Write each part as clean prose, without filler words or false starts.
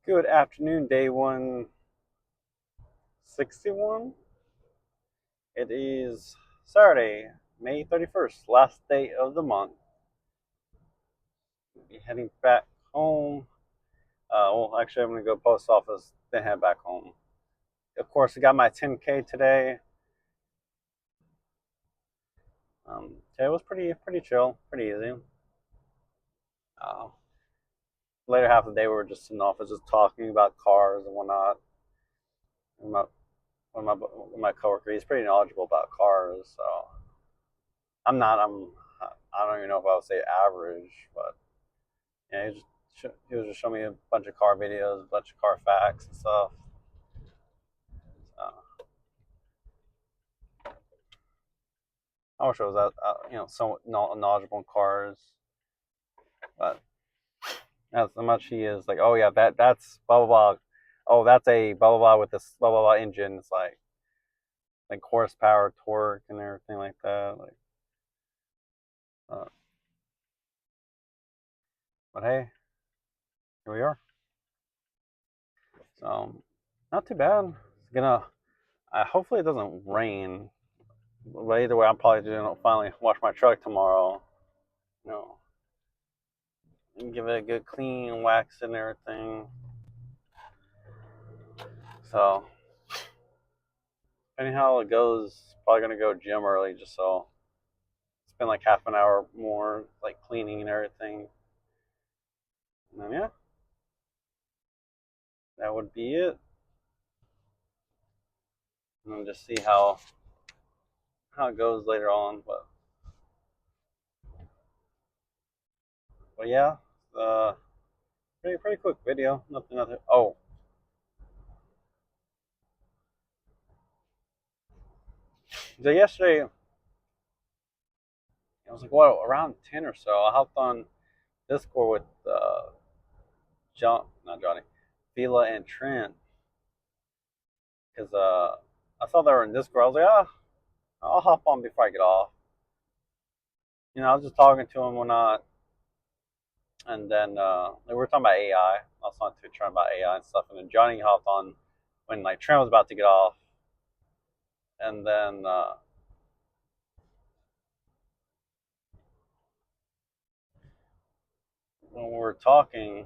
Good afternoon, day 161. It is Saturday, May 31st, last day of the month. I'll be heading back home. Actually, I'm going to go post office, then head back home. Of course, I got my 10K today. Today was pretty chill, pretty easy. Uh, Later half of the day, we were just in the office, just talking about cars and whatnot. And my coworker, he's pretty knowledgeable about cars, so I'm not. I don't even know if I would say average, but yeah, he was just showing me a bunch of car videos, a bunch of car facts and stuff. So I wish I was somewhat knowledgeable in cars, but as much he is like, oh yeah, that's blah blah blah. Oh, that's a blah blah blah with this blah blah blah engine. It's like horsepower, torque, and everything like that. Uh, but hey, here we are. So not too bad. It's gonna. Hopefully it doesn't rain. But either way, I'm probably gonna finally wash my truck tomorrow. You know, and give it a good clean wax and everything. So, depending how it goes, probably gonna go gym early just so spend like half an hour more like cleaning and everything. And then yeah, that would be it. And then just see how it goes later on. But yeah, uh, pretty quick video. Nothing. Oh, so yesterday it was like what around 10 or so. I hopped on Discord with not Johnny, Vila and Trent because I saw they were in Discord. I was like, I'll hop on before I get off. I was just talking to him when not, and then we were talking about AI. I was talking to Trent about AI and stuff, and then Johnny hopped on when like Trent was about to get off, and then when we were talking,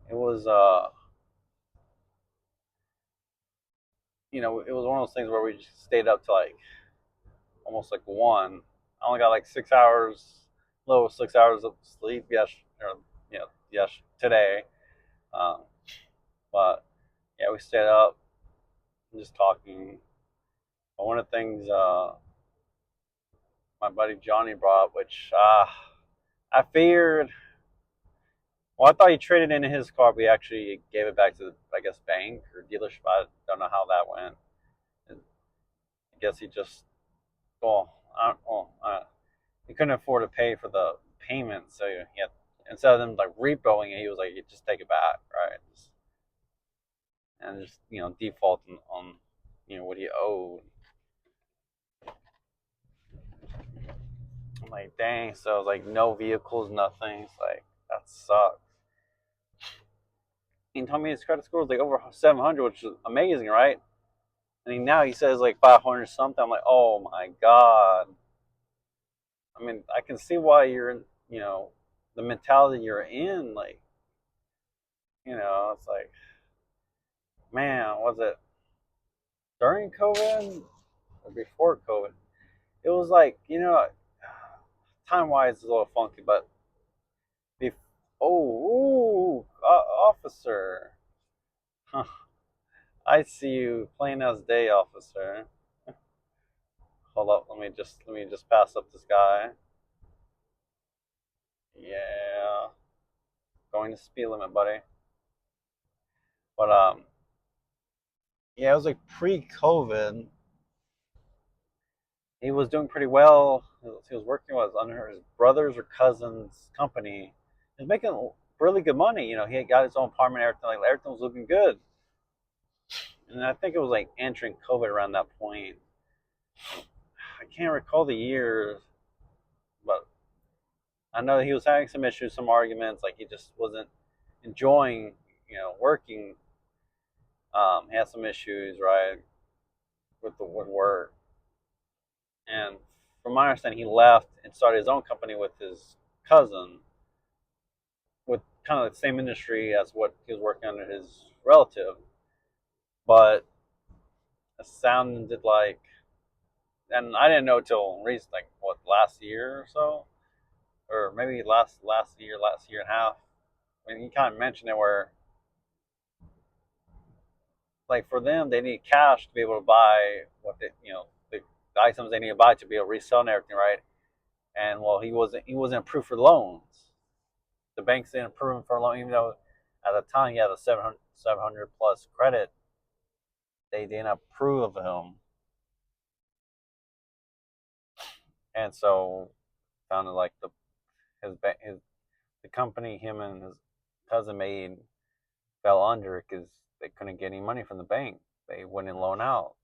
it was it was one of those things where we just stayed up to like almost like one. I only got like 6 hours, low 6 hours of sleep. Yes, or yes today. Um, but yeah, we stayed up and just talking. But one of the things my buddy Johnny brought up, which I feared. Well, I thought he traded in his car, but he actually gave it back to the, I guess, bank or dealership. I don't know how that went. And I guess he just, he couldn't afford to pay for the payment, so he had, instead of them like repoing it, he was like, just take it back, right? And just default on what he owed. I'm like, dang. So it's like no vehicles, nothing. It's like that sucks. He told me his credit score was like over 700, which is amazing, right? And now he says like 500 something. I'm like, oh my god. I mean, I can see why you're in, the mentality you're in. Like, it's like, man, was it during COVID or before COVID? It was like, time wise, it's a little funky, but bef- officer. Huh. I see you plain as day, officer. Hold up, let me just pass up this guy. Yeah, going to speed limit, buddy. But yeah, it was like pre-COVID. He was doing pretty well. He was working with under his brother's or cousin's company. He was making really good money. He had got his own apartment, everything like everything was looking good. And I think it was like entering COVID around that point. I can't recall the years, but I know he was having some issues, some arguments, like he just wasn't enjoying, working. He had some issues, right, with the work, and from my understanding, he left and started his own company with his cousin, with kind of the same industry as what he was working under his relative, but it sounded like, and I didn't know till recent, like what, last year or so, or maybe last year and a half. I mean, he kind of mentioned it where, like, for them, they need cash to be able to buy what the items they need to buy to be able to resell and everything, right? And well, he wasn't approved for loans. The banks didn't approve him for a loan, even though at the time he had a 700 plus credit. They didn't approve of him, and so sounded like his the company him and his cousin made fell under because they couldn't get any money from the bank. They wouldn't loan out.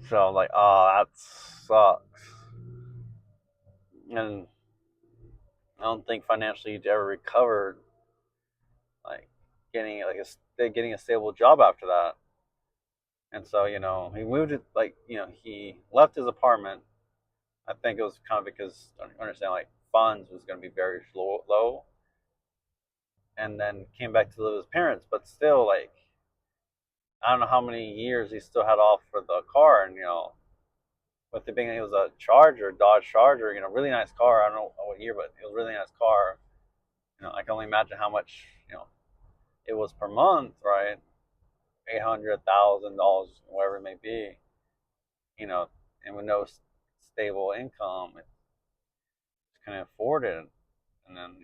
So like, oh, that sucks. And I don't think financially he'd ever recovered, like getting a stable job after that. And so he moved it, like he left his apartment. I think it was kind of because I understand, like, funds was going to be very low, and then came back to live with his parents. But still, like, I don't know how many years he still had off for the car, and with it being, it was a Charger, Dodge Charger, really nice car. I don't know what year, but it was a really nice car. I can only imagine how much it was per month, right? $800,000, whatever it may be. You know, and with no stable income, it just couldn't afford it. And then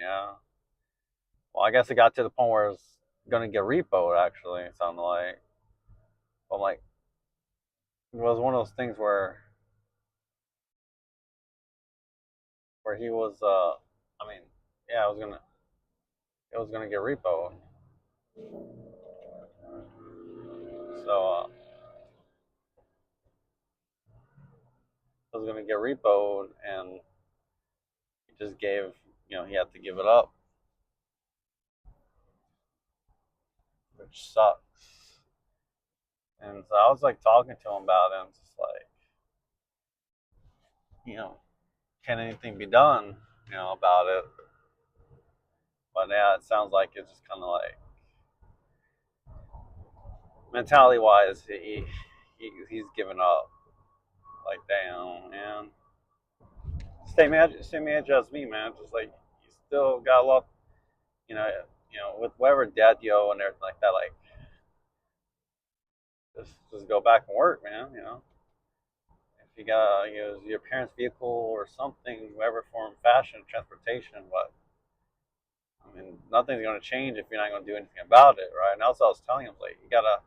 well, I guess it got to the point where it was gonna get repoed. Actually, it sounded like. But like, it was one of those things where he was. I mean, yeah, it was gonna get repoed. So it was gonna get repoed, and he just gave. He had to give it up, which sucks. And so I was like talking to him about it, and just like, you know, can anything be done, about it? But yeah, it sounds like it's just kind of like mentality wise, he's given up. Like, damn, man. Same age as me, man. Just like, you still got a lot, with whatever debt you owe and everything like that. Like, just go back and work, man. If you got use your parents' vehicle or something, whatever form, fashion, transportation, but I mean, nothing's gonna change if you're not gonna do anything about it, right? And also, I was telling him, like, you gotta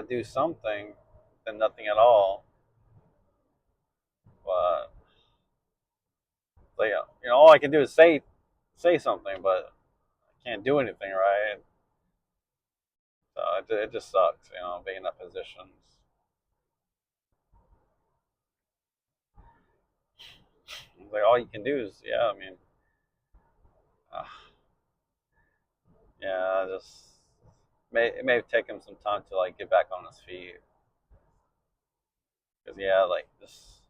do something than nothing at all. But like, all I can do is say something, but I can't do anything, right? So it just sucks, being in that position. It's like all you can do is, yeah. I mean, uh, yeah, just it may take him some time to like get back on his feet, because yeah, like just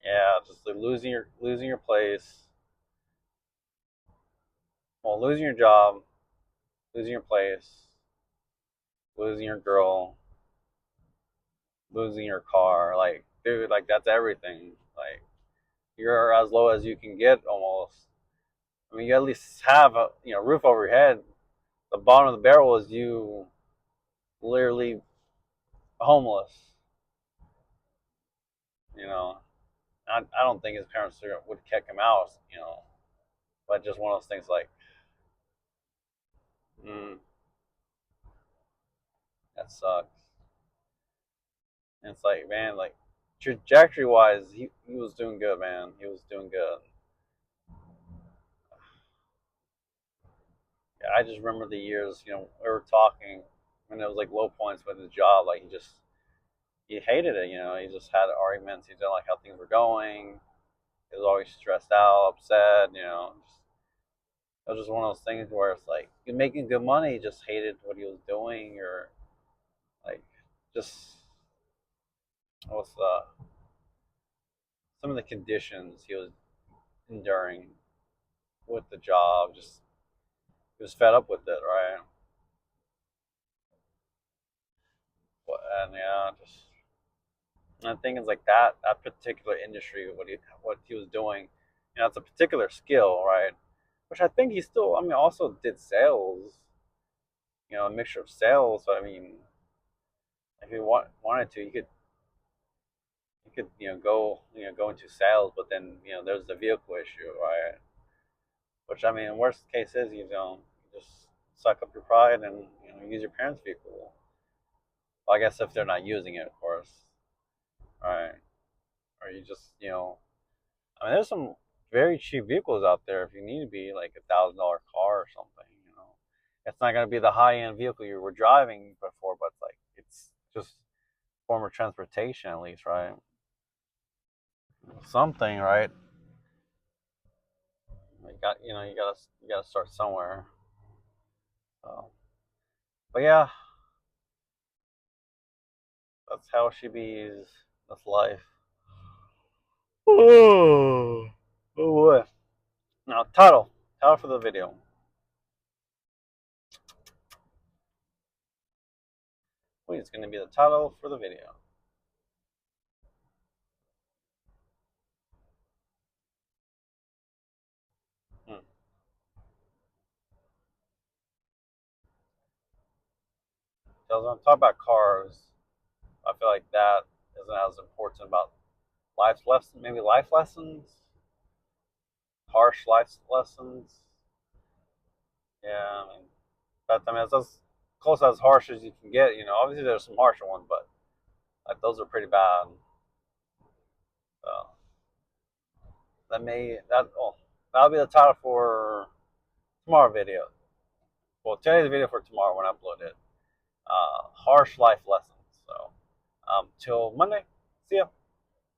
yeah, just like losing your place, well, losing your job, losing your place, losing your girl, losing your car. Like, dude, like that's everything. Like, you're as low as you can get almost. I mean, you at least have a roof over your head. The bottom of the barrel is you literally homeless. You know, I don't think his parents would kick him out. But just one of those things like, mm, that sucks. And it's like, man, like trajectory wise, he was doing good, man. He was doing good. Yeah, I just remember the years, we were talking when there was like low points with his job. Like, he just he hated it. He just had arguments. He didn't like how things were going. He was always stressed out, upset. It was just one of those things where it's like you're making good money, he just hated what he was doing, or like just what's some of the conditions he was enduring with the job. Just he was fed up with it, right? And yeah, just and the thing is like that particular industry, what he was doing, it's a particular skill, right? Which I think he still, I mean, also did sales, a mixture of sales. So I mean, if he wanted to, he could go into sales, but then there's the vehicle issue, right? Which I mean, worst case is you just suck up your pride and use your parents' vehicle. Well, I guess if they're not using it, of course, right? Or you just I mean, there's some very cheap vehicles out there if you need to be like $1,000 car or something. It's not gonna be the high end vehicle you were driving before, but it's just form of transportation at least, right? Something, right? You gotta start somewhere. So, but yeah, that's how she bees. That's life. Oh, oh boy. Now, title for the video. Wait, it's gonna be the title for the video. Hmm. So when I talk about cars, I feel like that isn't as important about life lessons, maybe life lessons, harsh life lessons. Yeah, I mean, it's as close as harsh as you can get. Obviously there's some harsher ones, but like those are pretty bad. So that'll be the title for tomorrow video. Well, today's video for tomorrow when I upload it. Harsh life lessons. So till Monday. See ya.